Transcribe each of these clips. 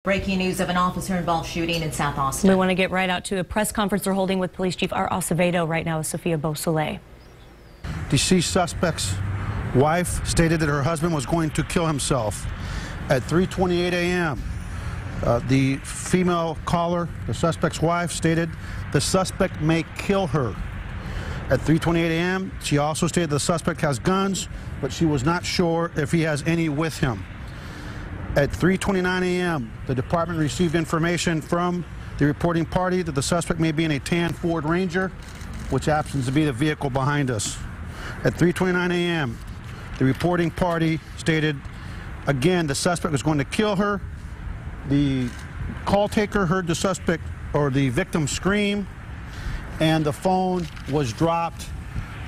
Breaking news of an officer-involved shooting in South Austin. We want to get right out to a press conference they're holding with Police Chief Art Acevedo right now with Sophia Beausoleil. Deceased suspect's wife stated that her husband was going to kill himself. At 3:28 a.m., the female caller, the suspect's wife, stated the suspect may kill her. At 3:28 a.m., she also stated the suspect has guns, but she was not sure if he has any with him. At 3:29 a.m., the department received information from the reporting party that the suspect may be in a tan Ford Ranger, which happens to be the vehicle behind us. At 3:29 a.m., the reporting party stated, again, the suspect was going to kill her. The call taker heard the suspect or the victim scream, and the phone was dropped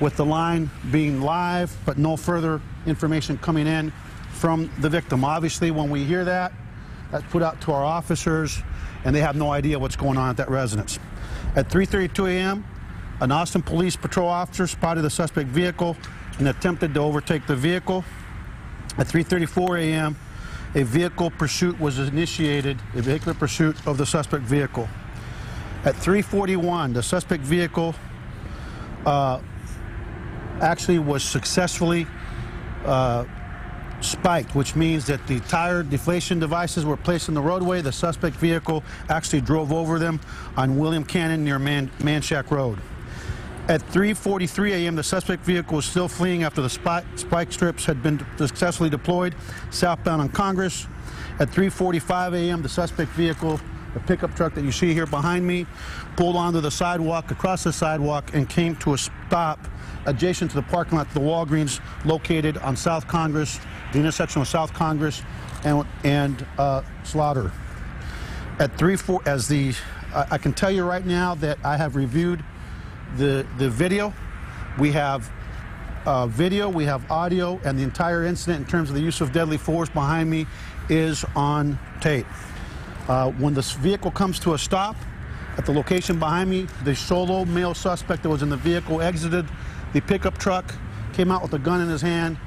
with the line being live, but no further information coming in from the victim. Obviously, when we hear that, that's put out to our officers, and they have no idea what's going on at that residence. At 3:32 a.m., an Austin Police Patrol officer spotted the suspect vehicle and attempted to overtake the vehicle. At 3:34 a.m., a vehicle pursuit was initiated, a vehicular pursuit of the suspect vehicle. At 3:41, the suspect vehicle actually was successfully spiked, which means that the tire deflation devices were placed in the roadway. The suspect vehicle actually drove over them on William Cannon near Manchac Road. At 3:43 a.m., the suspect vehicle was still fleeing after the spike strips had been successfully deployed southbound on Congress. At 3:45 a.m., the suspect vehicle, the pickup truck that you see here behind me, pulled onto the sidewalk, across the sidewalk, and came to a stop adjacent to the parking lot of the Walgreens located on South Congress, the intersection of South Congress and Slaughter. At I can tell you right now that I have reviewed the video. We have video, we have audio, and the entire incident in terms of the use of deadly force behind me is on tape. When this vehicle comes to a stop at the location behind me, the solo male suspect that was in the vehicle exited the pickup truck, came out with a gun in his hand,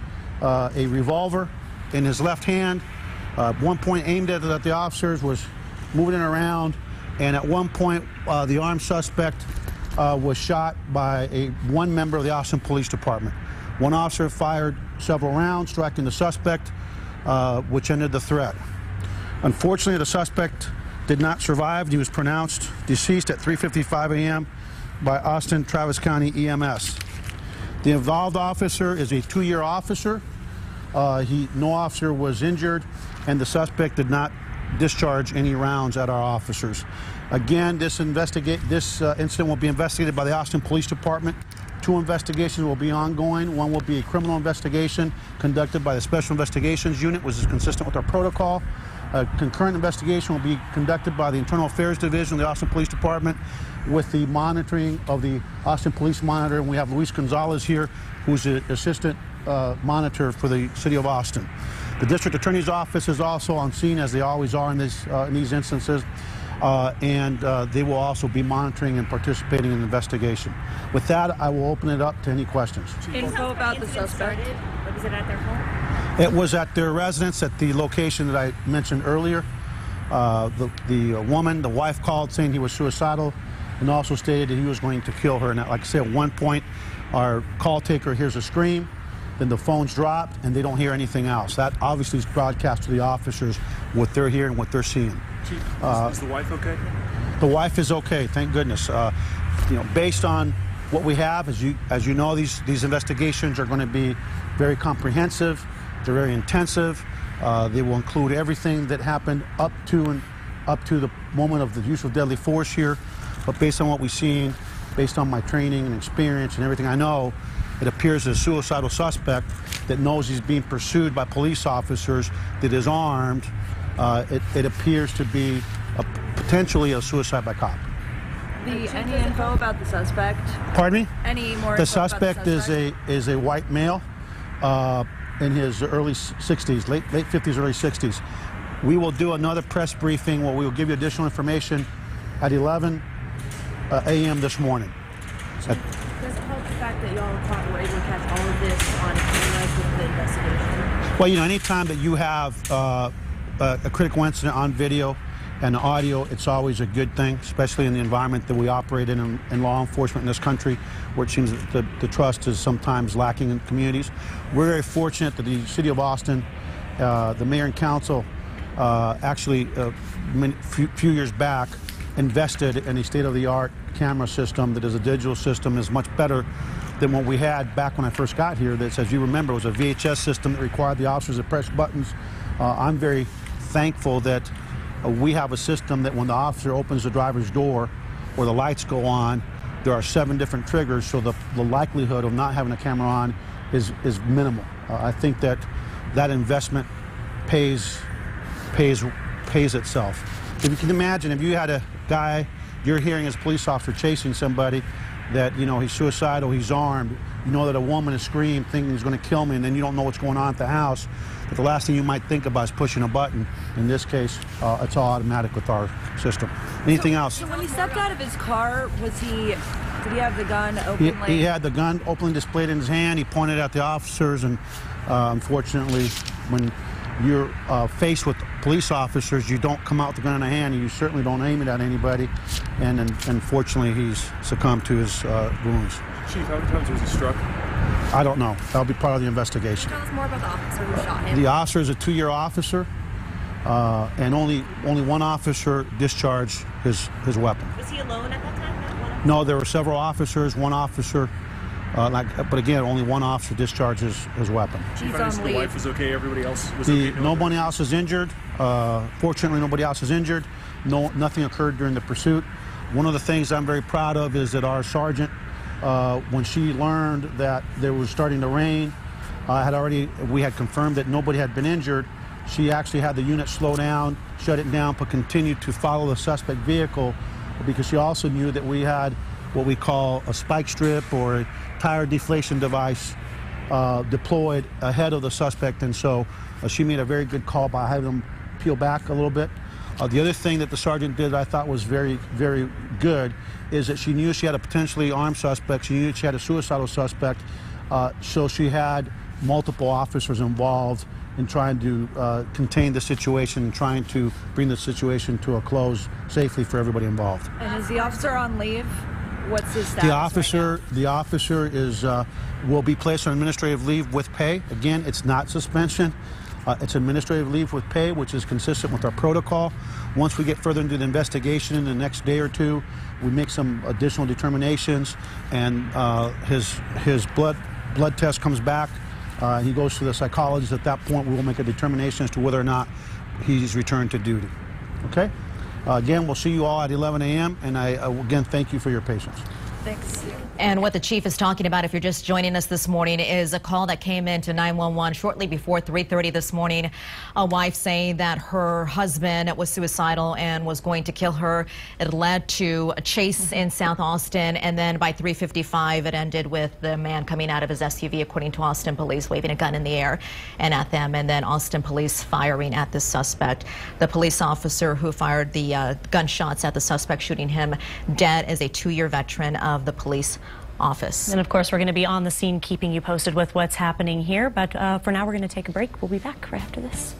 a revolver in his left hand. One point aimed at the officers, was moving it around, and at one point the armed suspect was shot by one member of the Austin Police Department. One officer fired several rounds, striking the suspect, which ended the threat. Unfortunately, the suspect did not survive. He was pronounced deceased at 3:55 a.m. by Austin Travis County EMS. The involved officer is a 2-year officer. No officer was injured, and the suspect did not discharge any rounds at our officers. Again, this incident will be investigated by the Austin Police Department. 2 investigations will be ongoing. One will be a criminal investigation conducted by the Special Investigations Unit, which is consistent with our protocol. A concurrent investigation will be conducted by the Internal Affairs Division of the Austin Police Department with the monitoring of the Austin Police Monitor. And we have Luis Gonzalez here, who's the assistant monitor for the city of Austin. The District Attorney's Office is also on scene, as they always are in these instances. They will also be monitoring and participating in the investigation. With that, I will open it up to any questions. Info about the suspect. Was it at their home? It was at their residence at the location that I mentioned earlier. The woman, the wife, called saying he was suicidal and also stated that he was going to kill her. And like I said, at one point, our call taker hears a scream, then the phone's dropped, and they don't hear anything else. That obviously is broadcast to the officers what they're hearing and what they're seeing. Chief, is the wife okay? The wife is okay, thank goodness. Based on what we have, as you know, these investigations are going to be very comprehensive. They're very intensive. They will include everything that happened up to the moment of the use of deadly force here. But based on what we've seen, based on my training and experience and everything I know, it appears as a suicidal suspect that knows he's being pursued by police officers, that is armed. It appears to be potentially a suicide by cop. Any info about the suspect? Pardon me? Any more? The suspect is a white male in his early 60s, late 50s, early 60s. We will do another press briefing where we will give you additional information at 11 a.m. this morning. Does it help the fact that y'all were able to catch all of this on camera with the investigation? Well, anytime that you have a critical incident on video and audio, it's always a good thing, especially in the environment that we operate in law enforcement in this country, where it seems that the trust is sometimes lacking in communities. We're very fortunate that the City of Austin, the mayor and council, actually a few years back invested in a state-of-the-art camera system that is a digital system, is much better than what we had back when I first got here. That, as you remember, was a VHS system that required the officers to press buttons. I'm very thankful that we have a system that when the officer opens the driver's door or the lights go on, there are 7 different triggers, so the likelihood of not having a camera on is minimal. I think that investment pays itself. If you can imagine, if you had a guy you're hearing as a police officer chasing somebody that, you know, he's suicidal, he's armed, you know that a woman is screaming thinking he's going to kill me, and then you don't know what's going on at the house, but the last thing you might think about is pushing a button. In this case, it's all automatic with our system. Anything else? So when he stepped out of his car, did he have the gun openly? He had the gun openly displayed in his hand. He pointed at the officers, and unfortunately, when you're faced with police officers, you don't come out with the gun in a hand, and you certainly don't aim it at anybody. And unfortunately, he's succumbed to his wounds. Chief, how many times was he struck? I don't know. That'll be part of the investigation. Tell us more about the officer who shot him. The officer is a 2-year officer, and only one officer discharged his weapon. Was he alone at that time? No, there were several officers. One officer, but again, only one officer discharged his weapon. Chief, the wife was okay. Everybody else was okay. Nobody else is injured. Fortunately, nobody else is injured. Nothing occurred during the pursuit. One of the things I'm very proud of is that our sergeant, when she learned that there was starting to rain, we had confirmed that nobody had been injured. She actually had the unit slow down, shut it down, but continued to follow the suspect vehicle, because she also knew that we had what we call a spike strip or a tire deflation device deployed ahead of the suspect, and so she made a very good call by having them peel back a little bit. The other thing that the sergeant did I thought was very, very good is that she knew she had a potentially armed suspect. She knew she had a suicidal suspect, so she had multiple officers involved in trying to contain the situation and trying to bring the situation to a close safely for everybody involved. And is the officer on leave? What's his status? The officer is will be placed on administrative leave with pay. Again, it's not suspension. It's administrative leave with pay, which is consistent with our protocol. Once we get further into the investigation in the next day or two, we make some additional determinations, and his blood test comes back. He goes to the psychologist. At that point, we will make a determination as to whether or not he's returned to duty. Okay? Again, we'll see you all at 11 a.m., and I again thank you for your patience. Thanks. And what the chief is talking about, if you're just joining us this morning, is a call that came into 911 shortly before 3:30 this morning. A wife saying that her husband was suicidal and was going to kill her. It led to a chase in South Austin, and then by 3:55 it ended with the man coming out of his SUV, according to Austin police, waving a gun in the air and at them, and then Austin police firing at the suspect. The police officer who fired the gunshots at the suspect, shooting him dead, is a 2-year veteran of the police office. And of course, we're going to be on the scene keeping you posted with what's happening here. But for now, we're going to take a break. We'll be back right after this.